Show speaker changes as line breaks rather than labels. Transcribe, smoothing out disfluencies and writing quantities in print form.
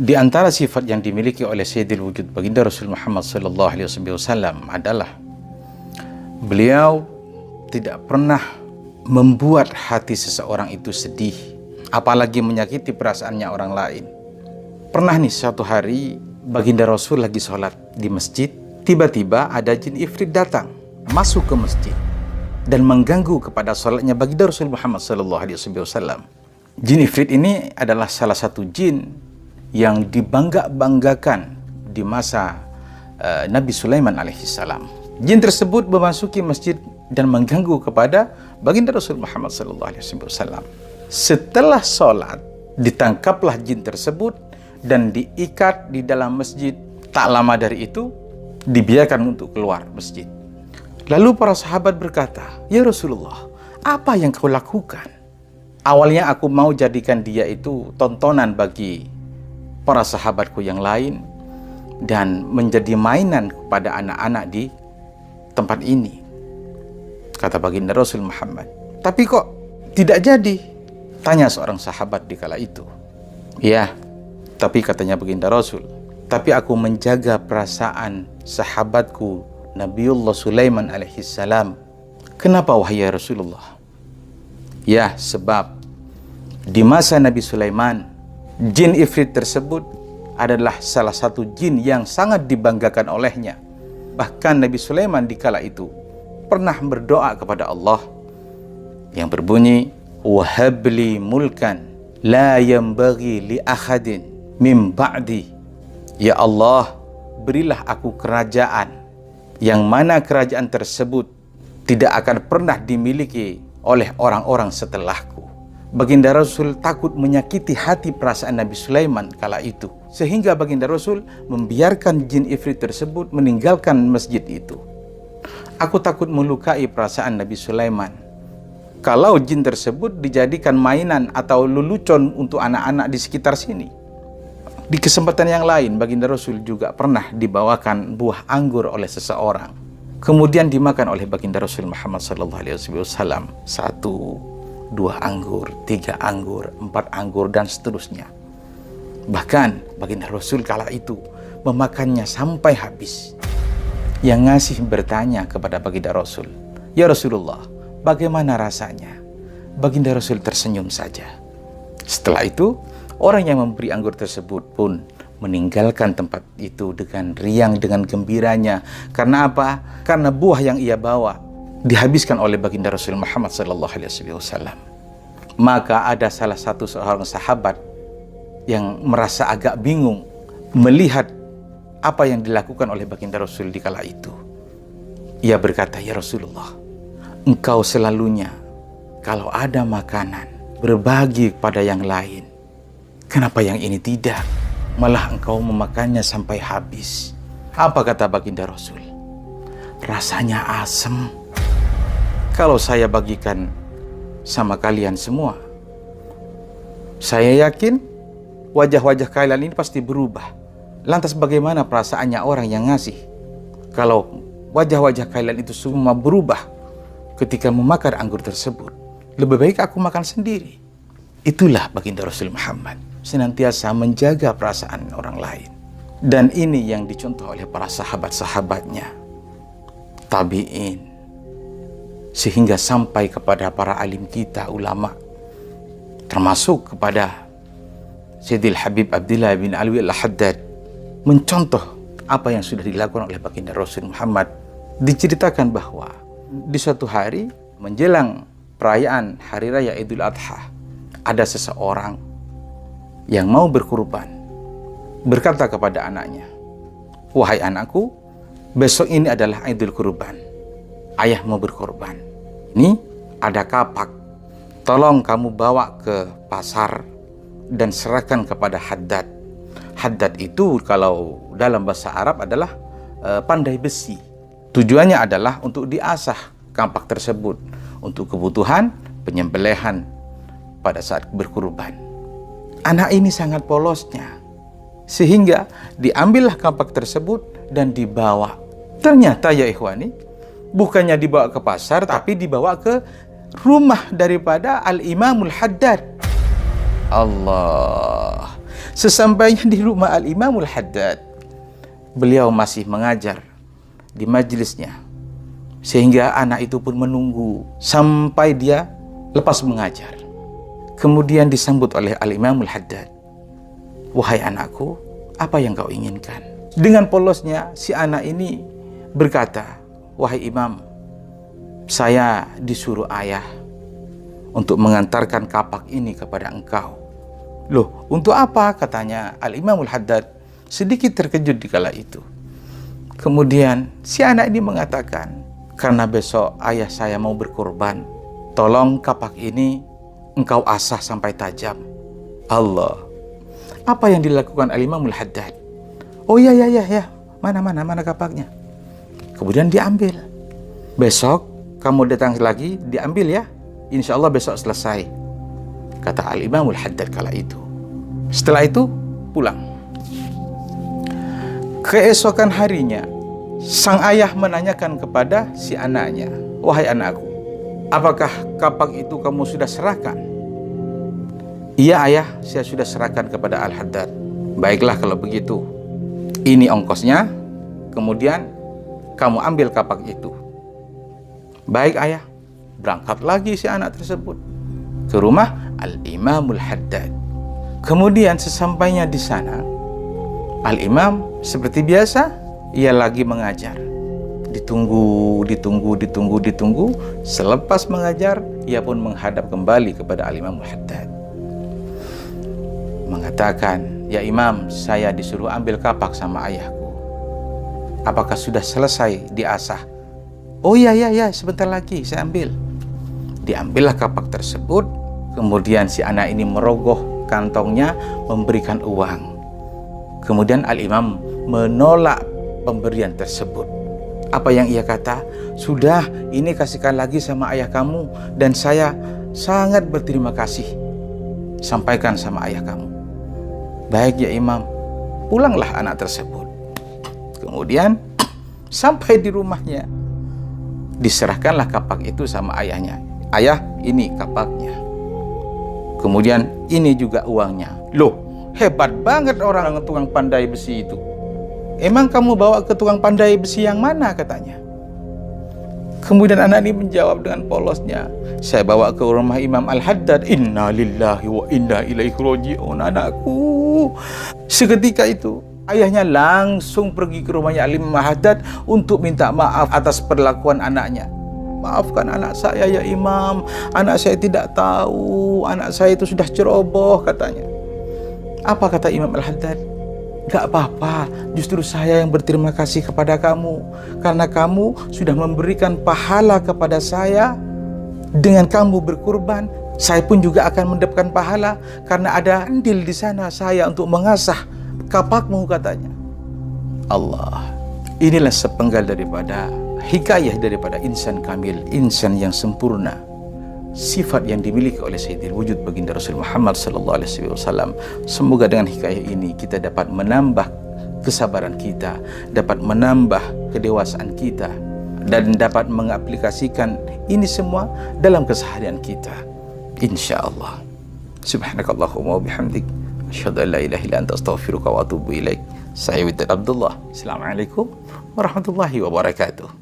Di antara sifat yang dimiliki oleh Sayyidil Wujud baginda Rasul Muhammad sallallahu alaihi wasallam adalah beliau tidak pernah membuat hati seseorang itu sedih, apalagi menyakiti perasaannya orang lain. Pernah nih suatu hari baginda Rasul lagi sholat di masjid, tiba-tiba ada jin ifrit datang masuk ke masjid dan mengganggu kepada sholatnya baginda Rasul Muhammad sallallahu alaihi wasallam. Jin ifrit ini adalah salah satu jin yang dibangga-banggakan di masa Nabi Sulaiman alaihissalam. Jin tersebut memasuki masjid dan mengganggu kepada baginda Rasul Muhammad SAW. Setelah sholat, ditangkaplah jin tersebut dan diikat di dalam masjid. Tak lama dari itu, dibiarkan untuk keluar masjid. Lalu para sahabat berkata, "Ya Rasulullah, apa yang kau lakukan?" Awalnya aku mau jadikan dia itu tontonan bagi para sahabatku yang lain dan menjadi mainan kepada anak-anak di tempat ini, kata baginda Rasul Muhammad. Tapi kok tidak jadi? Tanya seorang sahabat di kala itu. Ya, tapi katanya baginda Rasul, tapi aku menjaga perasaan sahabatku Nabiullah Sulaiman alaihissalam. Kenapa wahai Rasulullah? Ya, sebab di masa Nabi Sulaiman, jin ifrit tersebut adalah salah satu jin yang sangat dibanggakan olehnya. Bahkan Nabi Sulaiman di kala itu pernah berdoa kepada Allah yang berbunyi, "Wahabli mulkan la yanbaghi li ahadin min ba'di." Ya Allah, berilah aku kerajaan yang mana kerajaan tersebut tidak akan pernah dimiliki oleh orang-orang setelahku. Baginda Rasul takut menyakiti hati perasaan Nabi Sulaiman kala itu, sehingga baginda Rasul membiarkan jin ifrit tersebut meninggalkan masjid itu. Aku takut melukai perasaan Nabi Sulaiman kalau jin tersebut dijadikan mainan atau lelucon untuk anak-anak di sekitar sini. Di kesempatan yang lain, baginda Rasul juga pernah dibawakan buah anggur oleh seseorang, kemudian dimakan oleh baginda Rasul Muhammad SAW. 1, 2 anggur, 3 anggur, 4 anggur, dan seterusnya. Bahkan baginda Rasul kala itu memakannya sampai habis. Yang ngasih bertanya kepada baginda Rasul, "Ya Rasulullah, bagaimana rasanya?" Baginda Rasul tersenyum saja. Setelah itu, orang yang memberi anggur tersebut pun meninggalkan tempat itu dengan riang, dengan gembiranya. Karena apa? Karena buah yang ia bawa dihabiskan oleh baginda Rasul Muhammad SAW. Maka ada salah satu seorang sahabat yang merasa agak bingung melihat apa yang dilakukan oleh baginda Rasul di kala itu. Ia berkata, "Ya Rasulullah, engkau selalunya kalau ada makanan berbagi kepada yang lain. Kenapa yang ini tidak? Malah engkau memakannya sampai habis." Apa kata baginda Rasul? "Rasanya asam. Kalau saya bagikan sama kalian semua, saya yakin wajah-wajah kalian ini pasti berubah. Lantas bagaimana perasaannya orang yang ngasih kalau wajah-wajah kalian itu semua berubah ketika memakan anggur tersebut? Lebih baik aku makan sendiri." Itulah baginda Rasul Muhammad, senantiasa menjaga perasaan orang lain. Dan ini yang dicontoh oleh para sahabat-sahabatnya, tabi'in, sehingga sampai kepada para alim kita, ulama, termasuk kepada Sayyidil Habib Abdullah bin Alwi al-Haddad, mencontoh apa yang sudah dilakukan oleh baginda Rasul Muhammad. Diceritakan bahwa di suatu hari menjelang perayaan Hari Raya Idul Adha, ada seseorang yang mau berkurban, berkata kepada anaknya, "Wahai anakku, besok ini adalah Idul Kurban. Ayah mau berkorban. Ini ada kapak. Tolong kamu bawa ke pasar dan serahkan kepada Haddad." Haddad itu kalau dalam bahasa Arab adalah pandai besi. Tujuannya adalah untuk diasah kapak tersebut untuk kebutuhan penyembelihan pada saat berkurban. Anak ini sangat polosnya, sehingga diambillah kapak tersebut dan dibawa. Ternyata ya ikhwani, bukannya dibawa ke pasar, tapi dibawa ke rumah daripada Al-Imamul Haddad. Allah. Sesampainya di rumah Al-Imamul Haddad, beliau masih mengajar di majelisnya, sehingga anak itu pun menunggu sampai dia lepas mengajar. Kemudian disambut oleh Al-Imamul Haddad. "Wahai anakku, apa yang kau inginkan?" Dengan polosnya si anak ini berkata, "Wahai Imam, saya disuruh ayah untuk mengantarkan kapak ini kepada engkau." "Loh, untuk apa?" katanya Al-Imamul Haddad, sedikit terkejut di kala itu. Kemudian si anak ini mengatakan, "Karena besok ayah saya mau berkorban, tolong kapak ini engkau asah sampai tajam." Allah. Apa yang dilakukan Al-Imamul Haddad? "Oh ya, mana kapaknya?" Kemudian diambil. "Besok kamu datang lagi, diambil ya. Insya Allah besok selesai," kata Al-Imamul Haddad kala itu. Setelah itu pulang. Keesokan harinya, sang ayah menanyakan kepada si anaknya, "Wahai anakku, apakah kapak itu kamu sudah serahkan?" "Iya ayah, saya sudah serahkan kepada Al-Haddad." "Baiklah kalau begitu, ini ongkosnya, kemudian kamu ambil kapak itu." "Baik ayah." Berangkat lagi si anak tersebut ke rumah Al-Imamul Haddad. Kemudian sesampainya di sana, Al-Imam seperti biasa, ia lagi mengajar. Ditunggu. Selepas mengajar, ia pun menghadap kembali kepada Al-Imamul Haddad, mengatakan, "Ya Imam, saya disuruh ambil kapak sama ayahku. Apakah sudah selesai diasah?" "Oh ya, sebentar lagi saya ambil." Diambillah kapak tersebut. Kemudian si anak ini merogoh kantongnya memberikan uang. Kemudian Al-Imam menolak pemberian tersebut. Apa yang ia kata? "Sudah, ini kasihkan lagi sama ayah kamu, dan saya sangat berterima kasih. Sampaikan sama ayah kamu." "Baik ya Imam." Pulanglah anak tersebut. Kemudian sampai di rumahnya, diserahkanlah kapak itu sama ayahnya. "Ayah, ini kapaknya. Kemudian ini juga uangnya." "Loh, hebat banget orang tukang pandai besi itu. Emang kamu bawa ke tukang pandai besi yang mana?" katanya. Kemudian anak ini menjawab dengan polosnya, "Saya bawa ke rumah Imam Al-Haddad." "Inna lillahi wa inna ilaihi raji'un." Anakku, seketika itu ayahnya langsung pergi ke rumahnya Al-Imam Al-Haddad untuk minta maaf atas perlakuan anaknya. "Maafkan anak saya ya Imam, anak saya tidak tahu, anak saya itu sudah ceroboh," katanya. Apa kata Imam Al-Haddad? "Gak apa-apa, justru saya yang berterima kasih kepada kamu, karena kamu sudah memberikan pahala kepada saya. Dengan kamu berkurban, saya pun juga akan mendapatkan pahala, karena ada andil di sana saya untuk mengasah kapakmu," katanya. Allah. Inilah sepenggal daripada hikayah daripada insan kamil, insan yang sempurna. Sifat yang dimiliki oleh Sayyidil Wujud baginda Rasul Muhammad sallallahu alaihi wasallam. Semoga dengan hikayah ini kita dapat menambah kesabaran kita, dapat menambah kedewasaan kita, dan dapat mengaplikasikan ini semua dalam keseharian kita, insyaallah. Subhanakallahumma wa bihamdik, asyhadu an la ilaha illa anta, astaghfiruka wa atubu ilaik. Saya Widad Abdullah. Assalamualaikum warahmatullahi wabarakatuh.